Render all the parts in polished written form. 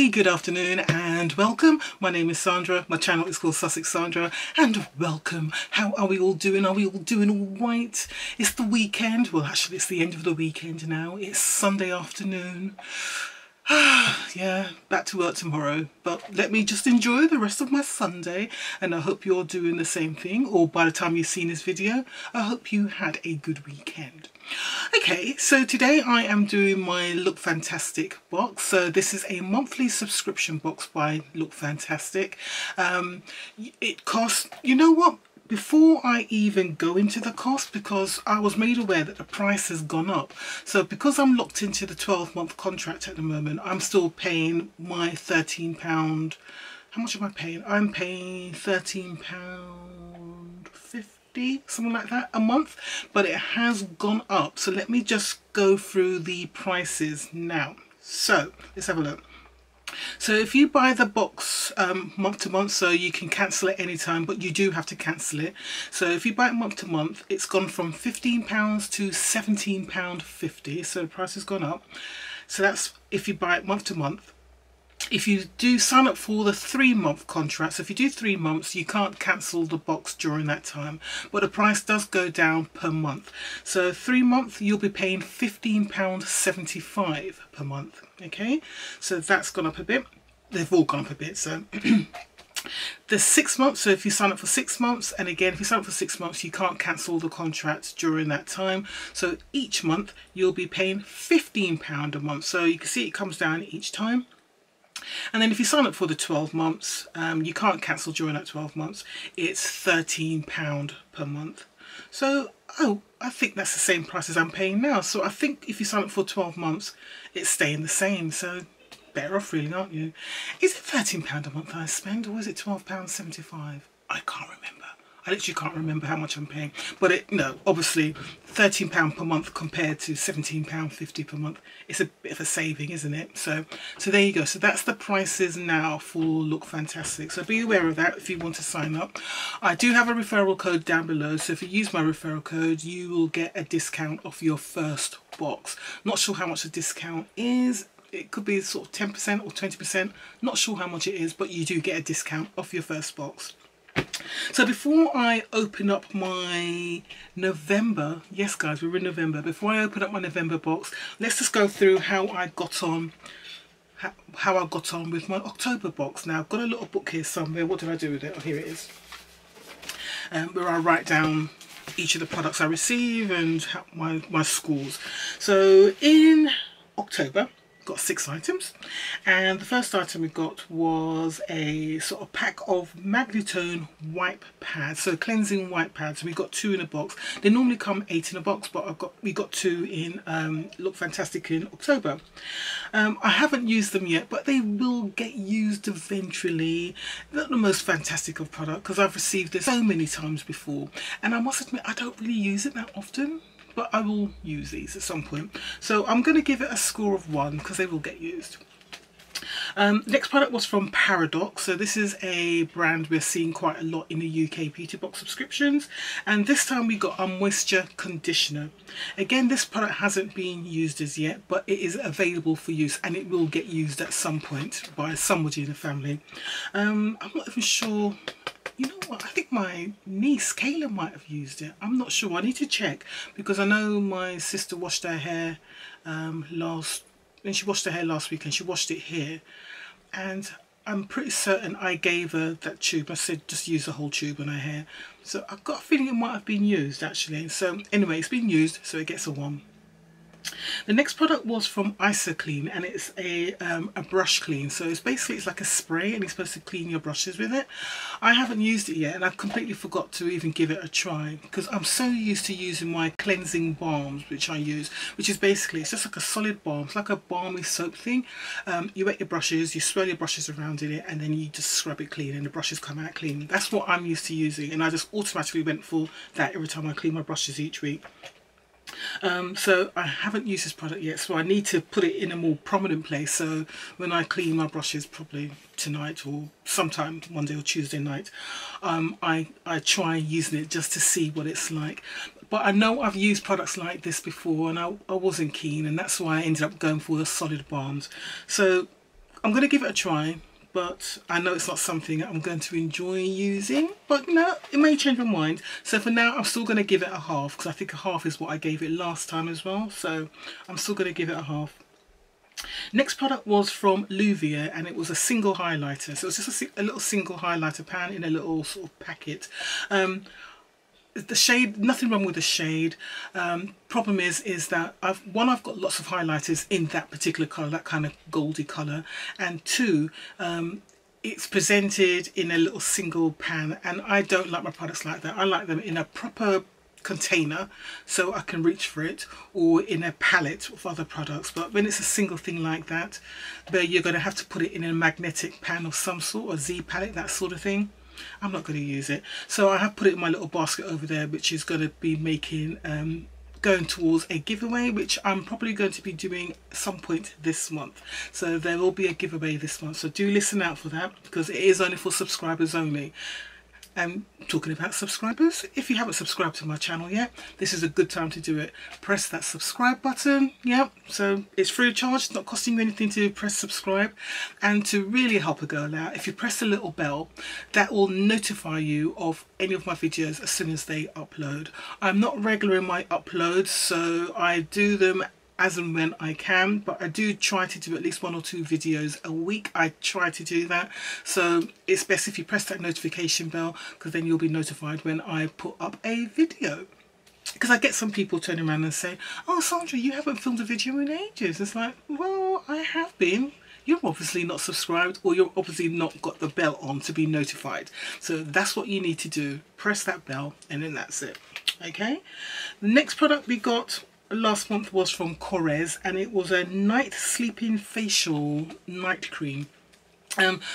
Hey, good afternoon and welcome. My name is Sandra. My channel is called Sussex Sandra, and welcome. How are we all doing? Are we all doing all right? It's the weekend. Well, actually, it's the end of the weekend now. It's Sunday afternoon. Yeah, back to work tomorrow, but let me just enjoy the rest of my Sunday, and I hope you're doing the same thing, or by the time you've seen this video, I hope you had a good weekend. Okay, so today I am doing my Look Fantastic box. So this is a monthly subscription box by Look Fantastic. It costs, you know what? Before I even go into the cost, because I was made aware that the price has gone up. So because I'm locked into the 12-month contract at the moment, I'm still paying my £13. How much am I paying? I'm paying £13.50, something like that, a month. But it has gone up. So let me just go through the prices now. So let's have a look. So if you buy the box month to month, so you can cancel it anytime, but you do have to cancel it. So if you buy it month to month, it's gone from £15 to £17.50. So the price has gone up. So that's if you buy it month to month. If you do sign up for the 3-month contract, so if you do 3 months, you can't cancel the box during that time, but the price does go down per month. So 3 months, you'll be paying £15.75 per month. Okay, so that's gone up a bit. They've all gone up a bit. So the 6 months, so if you sign up for 6 months, and again, if you sign up for 6 months, you can't cancel the contract during that time. So each month, you'll be paying £15 a month. So you can see it comes down each time. And then if you sign up for the 12 months, you can't cancel during that 12 months, it's £13 per month. So, I think that's the same price as I'm paying now. So I think if you sign up for 12 months, it's staying the same. So better off really, aren't you? Is it £13 a month I spend, or is it £12.75? I can't remember. I literally can't remember how much I'm paying. But no, obviously £13 per month compared to £17.50 per month. It's a bit of a saving, isn't it? So there you go. So that's the prices now for Look Fantastic. So be aware of that if you want to sign up. I do have a referral code down below. So if you use my referral code, you will get a discount off your first box. Not sure how much the discount is. It could be sort of 10% or 20%. Not sure how much it is, but you do get a discount off your first box. So before I open up my November, yes guys, we're in November, before I open up my November box, let's just go through how I got on with my October box. Now I've got a little book here somewhere. What did I do with it? Oh, here it is, where I write down each of the products I receive and my scores. So in October, got 6 items, and the first item we got was a sort of pack of Magnetone wipe pads, so cleansing wipe pads. We got 2 in a box. They normally come 8 in a box, but we got 2 in Look Fantastic in October. I haven't used them yet, but they will get used eventually. Not the most fantastic of product, because I've received this so many times before, and I must admit I don't really use it that often. But I will use these at some point. So I'm going to give it a score of 1 because they will get used. Next product was from Paradox. So this is a brand we're seeing quite a lot in the UK beauty box subscriptions. And this time we got a moisture conditioner. Again, this product hasn't been used as yet, but it is available for use and it will get used at some point by somebody in the family. I'm not even sure. You know what, I think my niece Kayla might have used it. I'm not sure. I need to check, because I know my sister washed her hair last week, and she washed it here, and I'm pretty certain I gave her that tube. I said just use the whole tube on her hair. So I've got a feeling it might have been used actually. So anyway, it's been used, so it gets a 1. The next product was from IsoClean, and it's a brush clean. So it's like a spray, and you're supposed to clean your brushes with it. I haven't used it yet, and I completely forgot to even give it a try, because I'm so used to using my cleansing balms, which I use, which is basically, it's just like a solid balm. It's like a balmy soap thing. You wet your brushes, you swirl your brushes around in it, and then you just scrub it clean, and the brushes come out clean. That's what I'm used to using, and I just automatically went for that every time I clean my brushes each week. So I haven't used this product yet, so I need to put it in a more prominent place. So when I clean my brushes, probably tonight or sometime Monday or Tuesday night, I try using it just to see what it's like. But I know I've used products like this before, and I wasn't keen, and that's why I ended up going for the solid balms. So I'm going to give it a try, but I know it's not something I'm going to enjoy using, but you know, it may change my mind. So for now, I'm still going to give it a half, because I think a half is what I gave it last time as well. So I'm still going to give it a half. Next product was from Louvier, and it was a single highlighter. So it was just a little single highlighter pan in a little sort of packet. The shade, nothing wrong with the shade. Problem is that I've got lots of highlighters in that particular colour, that kind of goldy colour, and two, it's presented in a little single pan, and I don't like my products like that. I like them in a proper container so I can reach for it, or in a palette of other products. But when it's a single thing like that, where you're going to have to put it in a magnetic pan of some sort, or Z palette, that sort of thing, I'm not going to use it. So I have put it in my little basket over there, which is going to be making going towards a giveaway, which I'm probably going to be doing at some point this month. So there will be a giveaway this month, so do listen out for that, because it is only for subscribers only. And talking about subscribers, if you haven't subscribed to my channel yet, this is a good time to do it. Press that subscribe button. Yep, so it's free of charge, it's not costing you anything to press subscribe. And to really help a girl out, if you press the little bell, that will notify you of any of my videos as soon as they upload. I'm not regular in my uploads, so I do them as and when I can, but I do try to do at least 1 or 2 videos a week. I try to do that, so it's best if you press that notification bell, because then you'll be notified when I put up a video. Because I get some people turning around and say, oh Sandra, you haven't filmed a video in ages. It's like, well, I have been. You're obviously not subscribed, or you're obviously not got the bell on to be notified. So that's what you need to do. Press that bell, and then that's it. Okay, the next product we got last month was from Crease, and it was a night sleeping facial night cream.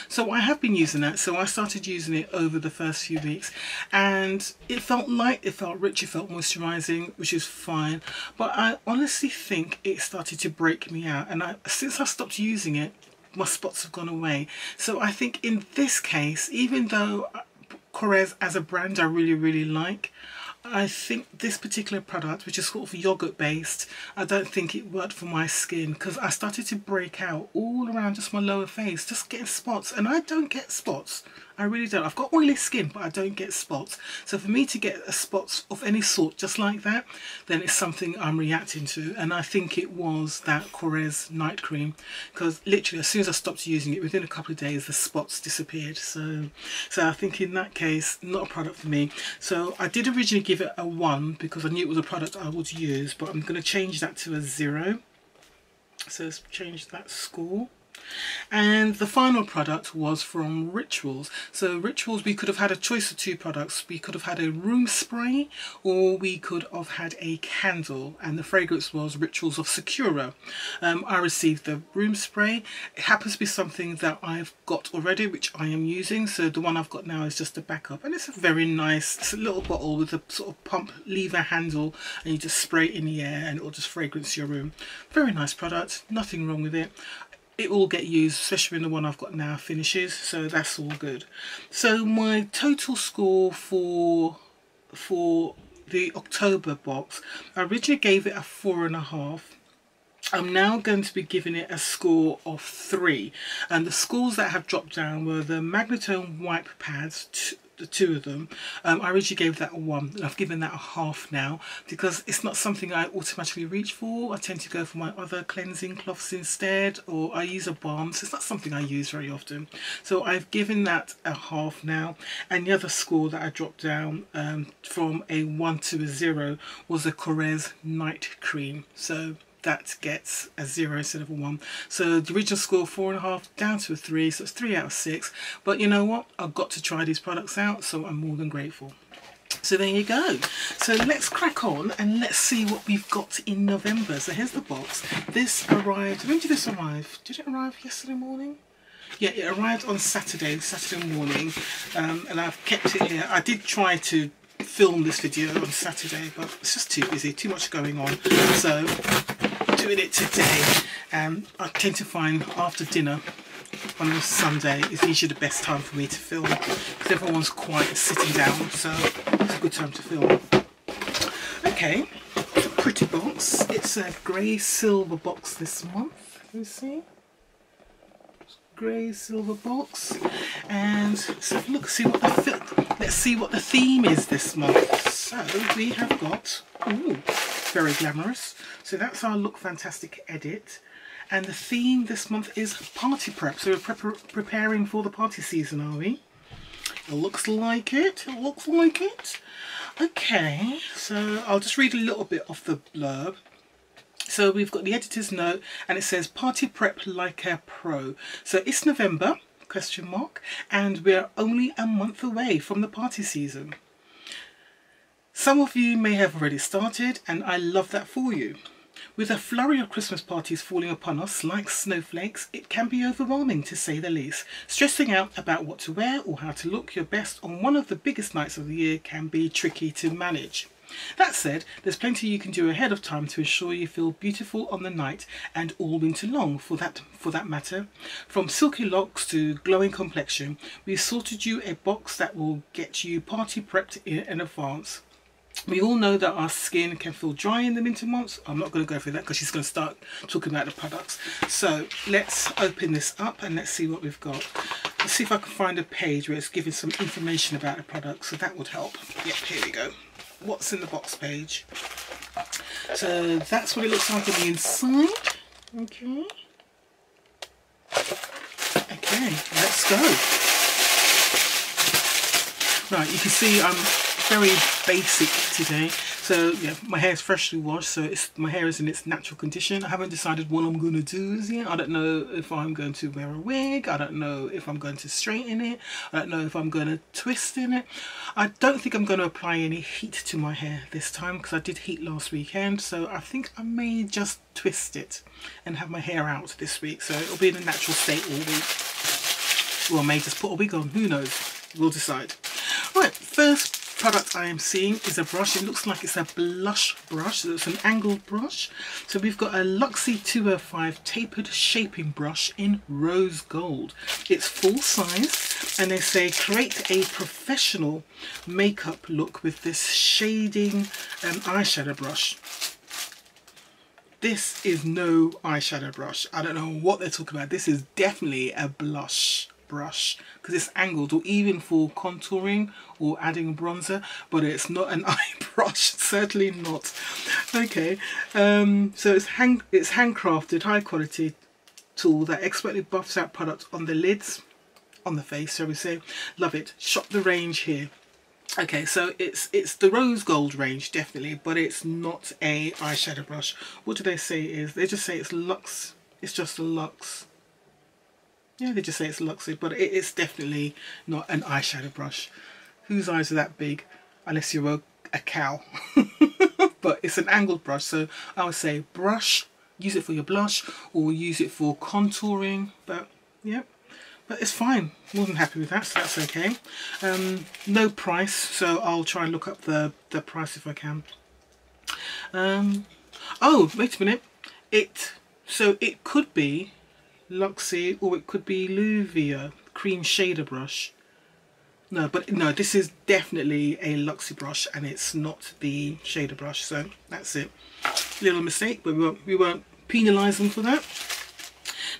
So I have been using that. So I started using it over the first few weeks, and it felt light, it felt rich, it felt moisturizing, which is fine. But I honestly think it started to break me out, and since I stopped using it, my spots have gone away. So I think in this case, even though Crease as a brand I really like, I think this particular product, which is sort of yogurt based, I don't think it worked for my skin, because I started to break out all around just my lower face, just getting spots, and I don't get spots. I really don't. I've got oily skin, but I don't get spots. So for me to get a spots of any sort just like that, then it's something I'm reacting to. And I think it was that Crease night cream, because literally as soon as I stopped using it, within a couple of days the spots disappeared. So I think in that case, not a product for me. So I did originally give it a 1 because I knew it was a product I would use, but I'm going to change that to a 0. So let's change that score. And the final product was from Rituals. So Rituals, we could have had a choice of 2 products. We could have had a room spray, or we could have had a candle, and the fragrance was Rituals of Sakura. I received the room spray. It happens to be something that I've got already, which I am using. So the one I've got now is just a backup, and it's a very nice, it's a little bottle with a sort of pump lever handle, and you just spray it in the air and it will just fragrance your room. Very nice product, nothing wrong with it. It will get used, especially when the one I've got now finishes, so that's all good. So my total score for the October box, I originally gave it a 4.5. I'm now going to be giving it a score of 3, and the scores that have dropped down were the Magnetone wipe pads, the 2 of them. I originally gave that a 1, and I've given that a half now, because it's not something I automatically reach for. I tend to go for my other cleansing cloths instead, or I use a balm, so it's not something I use very often. So I've given that a half now. And the other score that I dropped down from a 1 to a 0 was a Crease night cream. So that gets a 0 instead of a 1. So the original score 4.5 down to a 3, so it's 3 out of 6. But you know what, I've got to try these products out, so I'm more than grateful. So there you go. So let's crack on and let's see what we've got in November. So here's the box. This arrived, when did this arrive? Did it arrive yesterday morning? Yeah, it arrived on Saturday morning, and I've kept it here. I did try to film this video on Saturday, but it's just too busy, too much going on, so doing it today. I tend to find after dinner on a Sunday is usually the best time for me to film, because everyone's quiet sitting down, so it's a good time to film. Okay, it's a pretty box. It's a grey silver box this month. Can you see? It's grey silver box, and so let's see what the theme is this month. So we have got, ooh, very glamorous. So that's our Look Fantastic edit, and the theme this month is party prep. So we're preparing for the party season, are we? It looks like it. It looks like it. Okay, so I'll just read a little bit of the blurb. So we've got the editor's note, and it says party prep like a pro. So it's November, question mark, and we're only a month away from the party season. Some of you may have already started, and I love that for you. With a flurry of Christmas parties falling upon us like snowflakes, it can be overwhelming to say the least. Stressing out about what to wear or how to look your best on one of the biggest nights of the year can be tricky to manage. That said, there's plenty you can do ahead of time to ensure you feel beautiful on the night and all winter long for that matter. From silky locks to glowing complexion, we've sorted you a box that will get you party prepped in advance. We all know that our skin can feel dry in the winter months. I'm not going to go through that because she's going to start talking about the products. So let's open this up and let's see what we've got. Let's see if I can find a page where it's giving some information about the products, so that would help. Yep, here we go. What's in the box page? So that's what it looks like on the inside. Okay. Okay, let's go. Right, you can see I'm very basic today. So yeah, my hair is freshly washed, so my hair is in its natural condition. I haven't decided what I'm going to do as yet. I don't know if I'm going to wear a wig. I don't know if I'm going to straighten it. I don't know if I'm going to twist in it. I don't think I'm going to apply any heat to my hair this time because I did heat last weekend. So I think I may just twist it and have my hair out this week. So it'll be in a natural state all week. Or I may just put a wig on. Who knows? We'll decide. Right, first product I am seeing is a brush. It looks like it's a blush brush. So it's an angled brush. So we've got a Luxy 205 tapered shaping brush in rose gold. It's full size, and they say create a professional makeup look with this shading eyeshadow brush. This is no eyeshadow brush. I don't know what they're talking about. This is definitely a blush brush because it's angled, or even for contouring or adding a bronzer, but it's not an eye brush, certainly not. Okay, so it's handcrafted, high quality tool that expertly buffs out product on the lids, on the face, shall we say. Love it. Shop the range here. Okay, so it's the rose gold range, definitely, but it's not a eyeshadow brush. What do they say it is? They just say it's Luxe. It's just a Luxe. Yeah, they just say it's Luxy, but it's definitely not an eyeshadow brush. Whose eyes are that big? Unless you're a cow. But it's an angled brush, so I would say brush, use it for your blush, or use it for contouring. But yeah, but it's fine. More than happy with that, so that's okay. No price, so I'll try and look up the price if I can. Oh, wait a minute. So it could be Luxy, or it could be Luvia cream shader brush. No, but no, this is definitely a Luxy brush, and it's not the shader brush. So that's it. Little mistake, but we won't penalise them for that.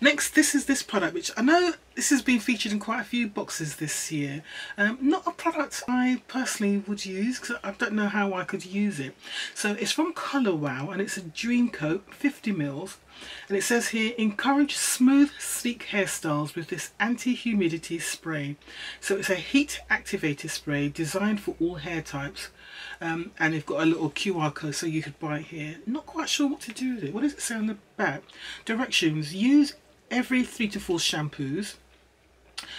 Next, this is this product, which I know this has been featured in quite a few boxes this year. Not a product I personally would use because I don't know how I could use it. So it's from Colour Wow, and it's a Dream Coat 50 ml. And it says here, encourage smooth, sleek hairstyles with this anti-humidity spray. So it's a heat activated spray designed for all hair types. And they've got a little QR code so you could buy it here. Not quite sure what to do with it. What does it say on the back? Directions: use every 3 to 4 shampoos.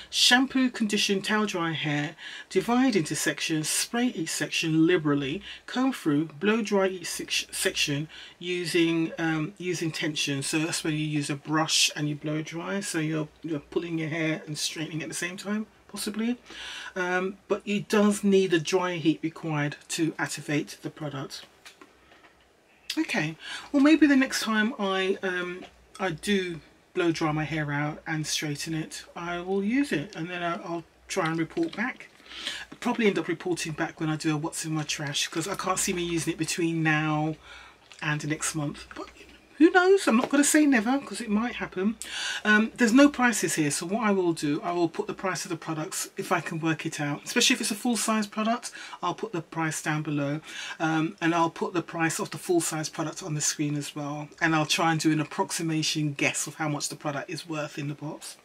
Shampoo, condition, towel dry hair, divide into sections, spray each section liberally, comb through, blow dry each section using tension. So that's when you use a brush and you blow dry, so you're pulling your hair and straightening at the same time, possibly. But it does need a dry heat required to activate the product. Okay, well maybe the next time I do blow dry my hair out and straighten it, I will use it, and then I'll try and report back. I'll probably end up reporting back when I do a what's in my trash, because I can't see me using it between now and next month, but Who knows? I'm not going to say never because it might happen. There's no prices here, so what I will do, I will put the price of the products if I can work it out. Especially if it's a full-size product, I'll put the price down below, and I'll put the price of the full-size product on the screen as well. And I'll try and do an approximation guess of how much the product is worth in the box.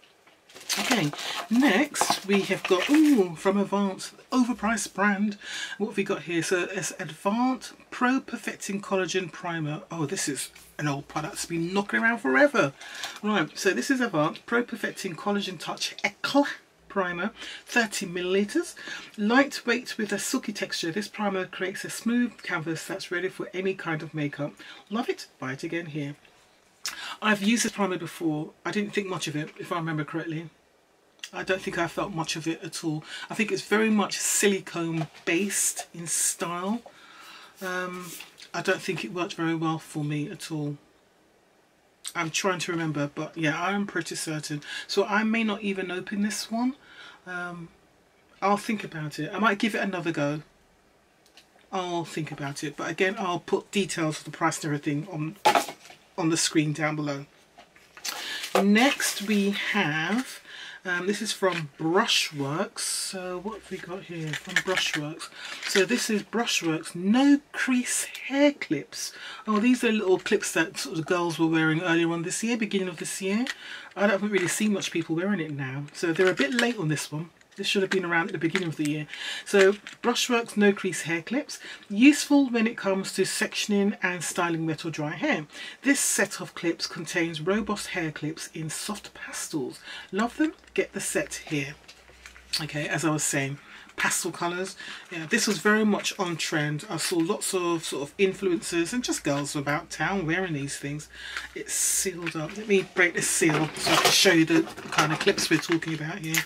Okay, next we have got, ooh, from Avant, overpriced brand. What have we got here? So it's Avant Pro Perfecting Collagen Primer. Oh, this is an old product. It's been knocking around forever. Right, so this is Avant Pro Perfecting Collagen Touch Eclat Primer, 30 milliliters. Lightweight with a silky texture, this primer creates a smooth canvas that's ready for any kind of makeup. Love it. Buy it again here. I've used this primer before. I didn't think much of it, if I remember correctly. I don't think I felt much of it at all. I think it's very much silicone based in style. I don't think it worked very well for me at all. I'm trying to remember, but yeah, I am pretty certain. So I may not even open this one. I'll think about it. I might give it another go. I'll think about it. But again, I'll put details of the price and everything on the screen down below. Next we have, this is from BRUSHWORKS. So what have we got here from BRUSHWORKS? So this is BRUSHWORKS No Crease Hair Clips. Oh, these are little clips that sort of girls were wearing earlier on this year, beginning of this year. I haven't really seen much people wearing it now. So they're a bit late on this one. This should have been around at the beginning of the year. So BRUSHWORKS No Crease Hair Clips. Useful when it comes to sectioning and styling wet or dry hair. This set of clips contains robust hair clips in soft pastels. Love them? Get the set here. Okay, as I was saying, pastel colours. Yeah, this was very much on trend. I saw lots of sort of influencers and just girls about town wearing these things. It's sealed up. Let me break this seal so I can show you the kind of clips we're talking about here.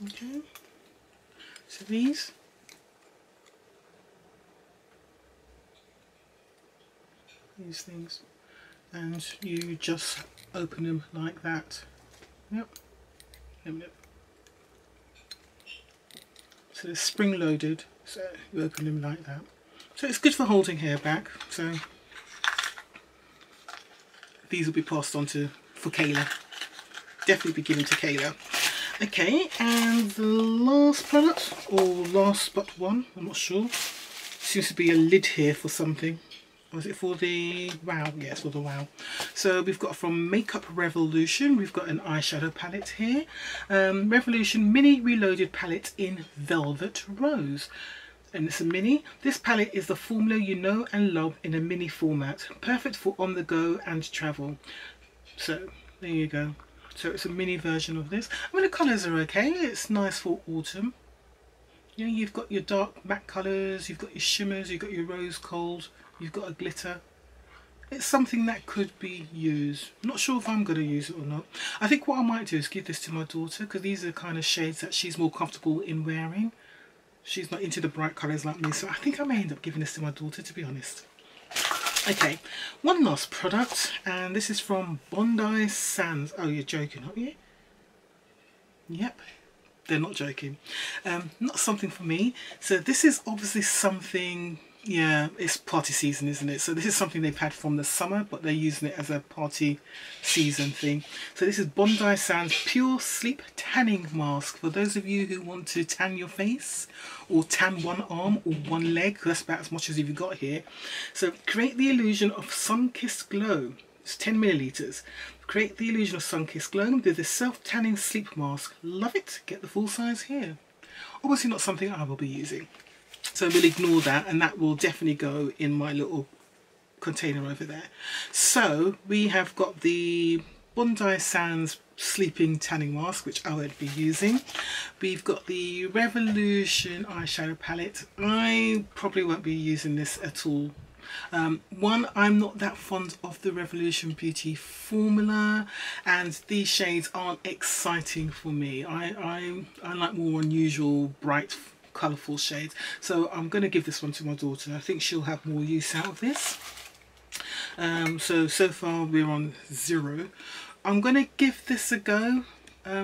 Okay, so these things, and you just open them like that. Yep. So they're spring loaded, so you open them like that. So it's good for holding hair back. So these will be passed on for Kayla. Definitely be given to Kayla. Okay, and the last product, or last but one, I'm not sure. Seems to be a lid here for something. Was it for the Wow? Yes, for the Wow. So we've got from Makeup Revolution, we've got an eyeshadow palette here. Revolution Mini Reloaded Palette in Velvet Rose. And it's a mini. This palette is the formula you know and love in a mini format. Perfect for on the go and travel. So, there you go. So it's a mini version of this. I mean, the colours are okay. It's nice for autumn. You know, you've got your dark matte colours, you've got your shimmers, you've got your rose gold, you've got a glitter. It's something that could be used. I'm not sure if I'm going to use it or not. I think what I might do is give this to my daughter, because these are the kind of shades that she's more comfortable in wearing. She's not into the bright colours like me, so I think I may end up giving this to my daughter, to be honest. Okay, one last product, and this is from Bondi Sands. Oh, you're joking, aren't you? Yep, they're not joking. Not something for me. So this is obviously something, yeah, it's party season, isn't it? So this is something they've had from the summer, but they're using it as a party season thing. So this is Bondi Sands Pure Sleep Tanning Mask. For those of you who want to tan your face, or tan one arm or one leg, that's about as much as you've got here. So create the illusion of sun-kissed glow. It's 10 milliliters. Create the illusion of sun-kissed glow with this self-tanning sleep mask. Love it. Get the full size here. Obviously not something I will be using, so we'll ignore that, and that will definitely go in my little container over there. So we have got the Bondi Sands Sleeping Tanning Mask, which I won't be using. We've got the Revolution eyeshadow palette. I probably won't be using this at all. One, I'm not that fond of the Revolution Beauty formula, and these shades aren't exciting for me. I like more unusual, bright, colourful shades. So I'm going to give this one to my daughter. I think she'll have more use out of this. So far we're on 0. I'm going to give this a go,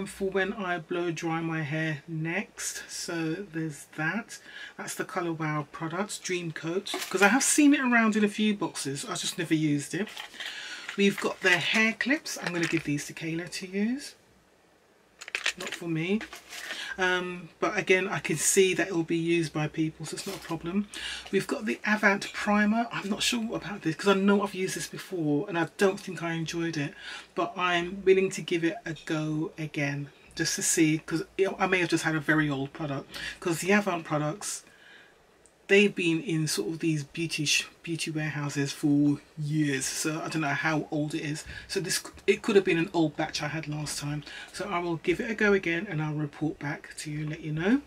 for when I blow dry my hair next. So there's that. That's the Colour Wow products, Dream Coat, because I have seen it around in a few boxes. I just never used it. We've got their hair clips. I'm going to give these to Kayla to use. Not for me. But again, I can see that it will be used by people, so it's not a problem. We've got the Avant Primer. I'm not sure about this because I know I've used this before and I don't think I enjoyed it, but I'm willing to give it a go again just to see, because I may have just had a very old product, because the Avant products, they've been in sort of these beauty warehouses for years, so I don't know how old it is. So it could have been an old batch I had last time. So I will give it a go again and I'll report back to you and let you know.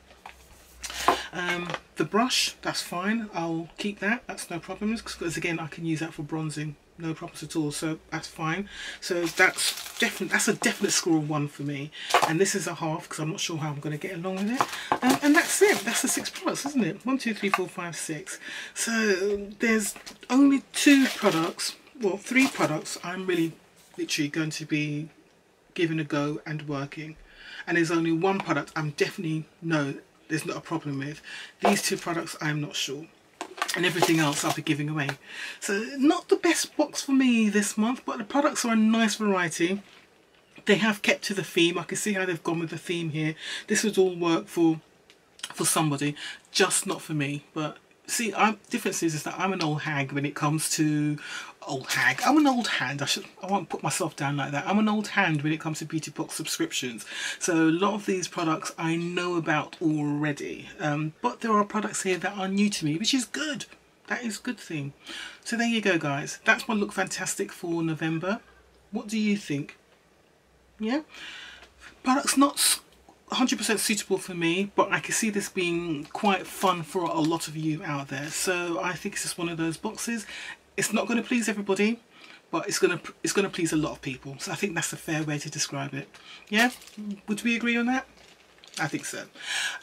The brush, that's fine. I'll keep that. That's no problems, because again I can use that for bronzing. No problems at all, so that's fine. So that's a definite score of 1 for me. And this is a half because I'm not sure how I'm going to get along with it. And that's it. That's the 6 products, isn't it? 1, 2, 3, 4, 5, 6. So there's only 2 products, well 3 products I'm really literally going to be giving a go and working. And there's only 1 product I'm definitely there's not a problem with. These 2 products I'm not sure. And everything else I'll be giving away. So not the best box for me this month, but the products are a nice variety. They have kept to the theme. I can see how they've gone with the theme here. This would all work for somebody, just not for me. But see, difference is that I'm an old hag when it comes to I'm an old hand. I won't put myself down like that. I'm an old hand when it comes to beauty box subscriptions. So a lot of these products I know about already. But there are products here that are new to me, which is good. That is a good thing. So there you go, guys. That's my Look Fantastic for November. What do you think? Yeah? Products not 100% suitable for me, but I can see this being quite fun for a lot of you out there. So I think it's just one of those boxes. It's not going to please everybody, but it's going to please a lot of people. So I think that's a fair way to describe it. Yeah? Would we agree on that? I think so.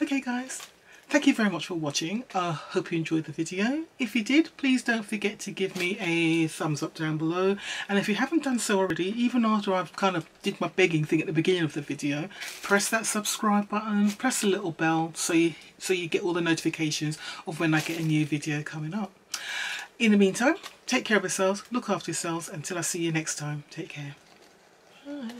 Okay, guys. Thank you very much for watching. I hope you enjoyed the video. If you did, please don't forget to give me a thumbs up down below. And if you haven't done so already, even after I've kind of did my begging thing at the beginning of the video, press that subscribe button, press the little bell so you get all the notifications of when I get a new video coming up. In the meantime, take care of yourselves, look after yourselves. Until I see you next time, take care. Bye.